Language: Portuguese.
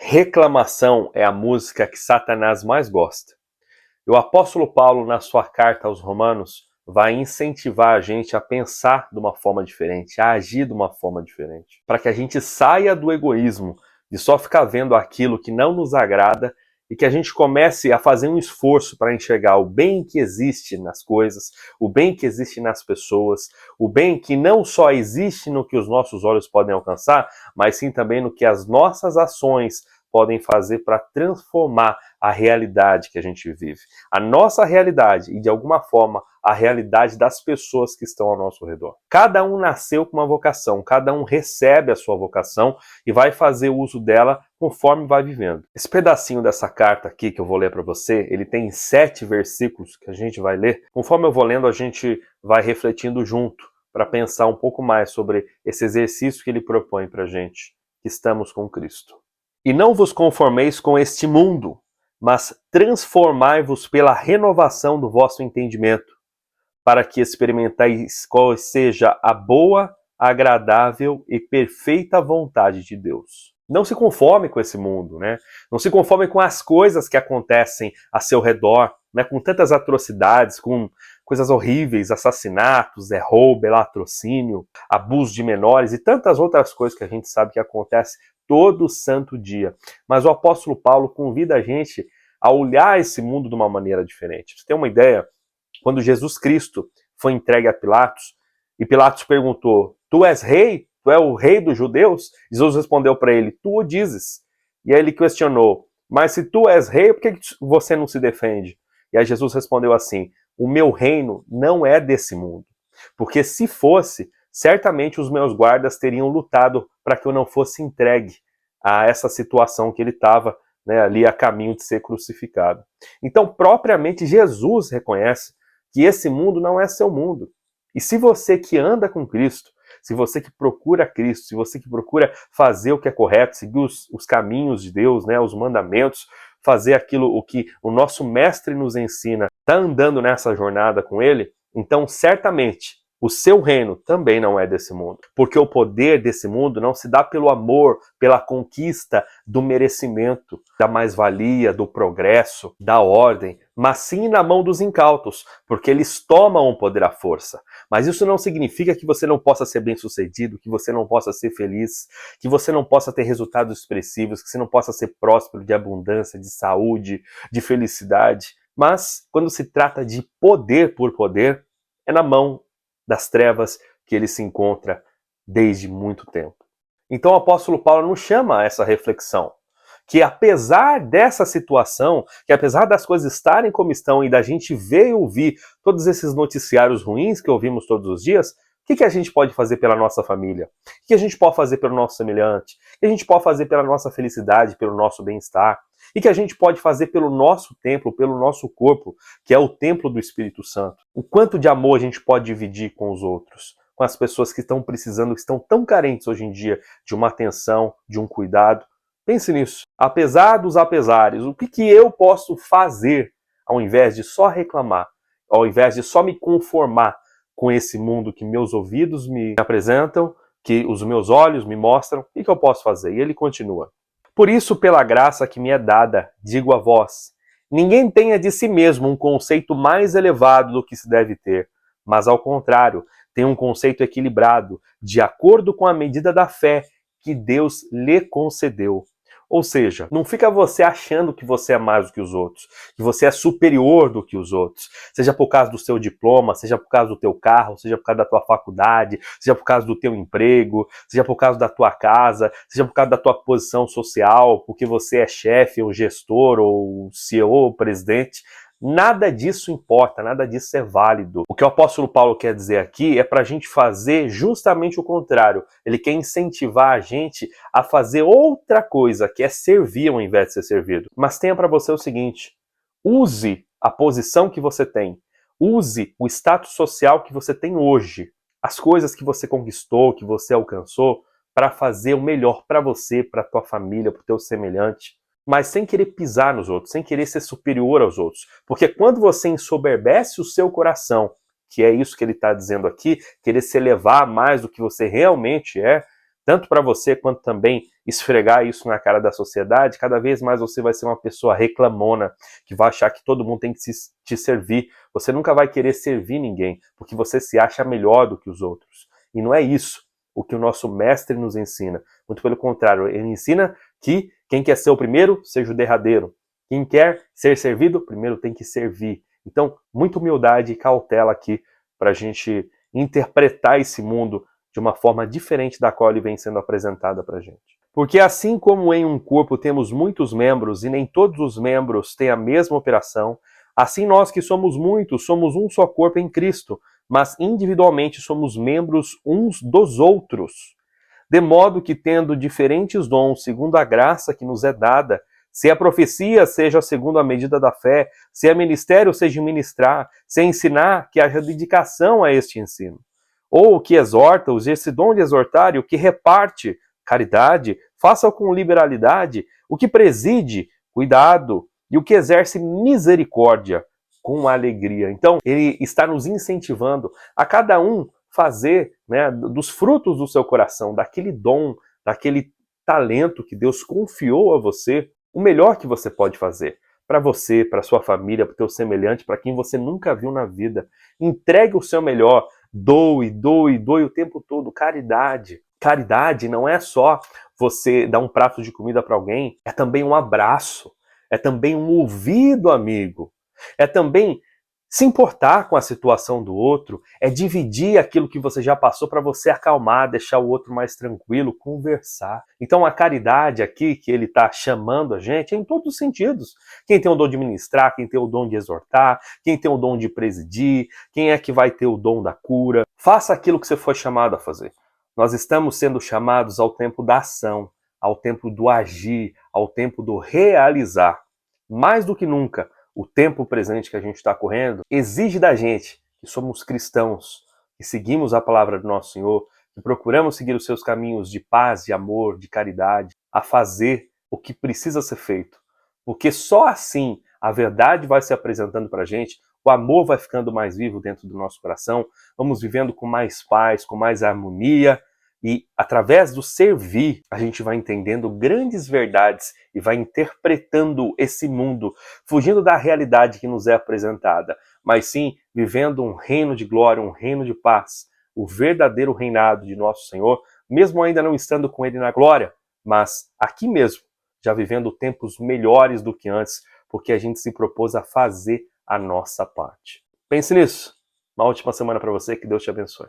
Reclamação é a música que Satanás mais gosta. E o apóstolo Paulo, na sua carta aos Romanos, vai incentivar a gente a pensar de uma forma diferente, a agir de uma forma diferente, para que a gente saia do egoísmo, de só ficar vendo aquilo que não nos agrada e que a gente comece a fazer um esforço para enxergar o bem que existe nas coisas, o bem que existe nas pessoas, o bem que não só existe no que os nossos olhos podem alcançar, mas sim também no que as nossas ações podem fazer para transformar a realidade que a gente vive. A nossa realidade e, de alguma forma, a realidade das pessoas que estão ao nosso redor. Cada um nasceu com uma vocação, cada um recebe a sua vocação e vai fazer uso dela conforme vai vivendo. Esse pedacinho dessa carta aqui que eu vou ler para você, ele tem 7 versículos que a gente vai ler. Conforme eu vou lendo, a gente vai refletindo junto para pensar um pouco mais sobre esse exercício que ele propõe para a gente, que estamos com Cristo. E não vos conformeis com este mundo, mas transformai-vos pela renovação do vosso entendimento, para que experimentais qual seja a boa, agradável e perfeita vontade de Deus. Não se conforme com esse mundo, né? Não se conforme com as coisas que acontecem a seu redor, né? Com tantas atrocidades, com coisas horríveis, assassinatos, roubo, latrocínio, abuso de menores e tantas outras coisas que a gente sabe que acontece todo santo dia. Mas o apóstolo Paulo convida a gente a olhar esse mundo de uma maneira diferente. Pra você ter uma ideia, quando Jesus Cristo foi entregue a Pilatos, e Pilatos perguntou, tu és rei? Tu é o rei dos judeus? Jesus respondeu para ele, tu o dizes. E aí ele questionou, mas se tu és rei, por que você não se defende? E aí Jesus respondeu assim, o meu reino não é desse mundo. Porque se fosse, certamente os meus guardas teriam lutado para que eu não fosse entregue a essa situação que ele estava, né, ali a caminho de ser crucificado. Então, propriamente, Jesus reconhece que esse mundo não é seu mundo. E se você que anda com Cristo, se você que procura Cristo, se você que procura fazer o que é correto, seguir os caminhos de Deus, né, os mandamentos, fazer aquilo o que o nosso mestre nos ensina, está andando nessa jornada com ele, então certamente o seu reino também não é desse mundo. Porque o poder desse mundo não se dá pelo amor, pela conquista do merecimento, da mais-valia, do progresso, da ordem, mas sim na mão dos incautos, porque eles tomam o poder à força. Mas isso não significa que você não possa ser bem-sucedido, que você não possa ser feliz, que você não possa ter resultados expressivos, que você não possa ser próspero de abundância, de saúde, de felicidade. Mas quando se trata de poder por poder, é na mão das trevas que ele se encontra desde muito tempo. Então o apóstolo Paulo nos chama a essa reflexão, que apesar dessa situação, que apesar das coisas estarem como estão e da gente ver e ouvir todos esses noticiários ruins que ouvimos todos os dias, o que a gente pode fazer pela nossa família? O que a gente pode fazer pelo nosso semelhante? O que a gente pode fazer pela nossa felicidade, pelo nosso bem-estar? E que a gente pode fazer pelo nosso templo, pelo nosso corpo, que é o templo do Espírito Santo? O quanto de amor a gente pode dividir com os outros, com as pessoas que estão precisando, que estão tão carentes hoje em dia de uma atenção, de um cuidado? Pense nisso. Apesar dos apesares, o que eu posso fazer ao invés de só reclamar, ao invés de só me conformar com esse mundo que meus ouvidos me apresentam, que os meus olhos me mostram? O que eu posso fazer? E ele continua. Por isso, pela graça que me é dada, digo a vós, ninguém tenha de si mesmo um conceito mais elevado do que se deve ter, mas ao contrário, tenha um conceito equilibrado, de acordo com a medida da fé que Deus lhe concedeu. Ou seja, não fica você achando que você é mais do que os outros, que você é superior do que os outros, seja por causa do seu diploma, seja por causa do teu carro, seja por causa da tua faculdade, seja por causa do teu emprego, seja por causa da tua casa, seja por causa da tua posição social, porque você é chefe, ou gestor, ou CEO, ou presidente. Nada disso importa, nada disso é válido. O que o apóstolo Paulo quer dizer aqui é para a gente fazer justamente o contrário. Ele quer incentivar a gente a fazer outra coisa, que é servir ao invés de ser servido. Mas tenha para você o seguinte, use a posição que você tem, use o status social que você tem hoje, as coisas que você conquistou, que você alcançou, para fazer o melhor para você, para a tua família, para o teu semelhante, mas sem querer pisar nos outros, sem querer ser superior aos outros. Porque quando você ensoberbece o seu coração, que é isso que ele está dizendo aqui, querer se elevar mais do que você realmente é, tanto para você quanto também esfregar isso na cara da sociedade, cada vez mais você vai ser uma pessoa reclamona, que vai achar que todo mundo tem que te servir. Você nunca vai querer servir ninguém, porque você se acha melhor do que os outros. E não é isso o que o nosso mestre nos ensina. Muito pelo contrário, ele ensina que quem quer ser o primeiro, seja o derradeiro. Quem quer ser servido, primeiro tem que servir. Então, muita humildade e cautela aqui para a gente interpretar esse mundo de uma forma diferente da qual ele vem sendo apresentada para a gente. Porque assim como em um corpo temos muitos membros e nem todos os membros têm a mesma operação, assim nós que somos muitos, somos um só corpo em Cristo, mas individualmente somos membros uns dos outros. De modo que, tendo diferentes dons segundo a graça que nos é dada, se a profecia, seja segundo a medida da fé, se é ministério, seja ministrar, se é ensinar, que haja dedicação a este ensino. Ou o que exorta, use esse dom de exortar, e o que reparte, caridade, faça com liberalidade, o que preside, cuidado, e o que exerce misericórdia, com alegria. Então, ele está nos incentivando a cada um fazer, né, dos frutos do seu coração, daquele dom, daquele talento que Deus confiou a você, o melhor que você pode fazer. Para você, para sua família, para o teu semelhante, para quem você nunca viu na vida. Entregue o seu melhor. Doe, doe, doe o tempo todo. Caridade. Caridade não é só você dar um prato de comida para alguém, é também um abraço, é também um ouvido amigo, é também se importar com a situação do outro, é dividir aquilo que você já passou para você acalmar, deixar o outro mais tranquilo, conversar. Então a caridade aqui que ele está chamando a gente é em todos os sentidos. Quem tem o dom de ministrar, quem tem o dom de exortar, quem tem o dom de presidir, quem é que vai ter o dom da cura. Faça aquilo que você foi chamado a fazer. Nós estamos sendo chamados ao tempo da ação, ao tempo do agir, ao tempo do realizar. Mais do que nunca, o tempo presente que a gente está correndo exige da gente, que somos cristãos, que seguimos a palavra do nosso Senhor, que procuramos seguir os seus caminhos de paz, de amor, de caridade, a fazer o que precisa ser feito. Porque só assim a verdade vai se apresentando para a gente, o amor vai ficando mais vivo dentro do nosso coração, vamos vivendo com mais paz, com mais harmonia, e através do servir, a gente vai entendendo grandes verdades e vai interpretando esse mundo, fugindo da realidade que nos é apresentada, mas sim vivendo um reino de glória, um reino de paz, o verdadeiro reinado de nosso Senhor, mesmo ainda não estando com Ele na glória, mas aqui mesmo, já vivendo tempos melhores do que antes, porque a gente se propôs a fazer a nossa parte. Pense nisso. Uma ótima semana para você, que Deus te abençoe.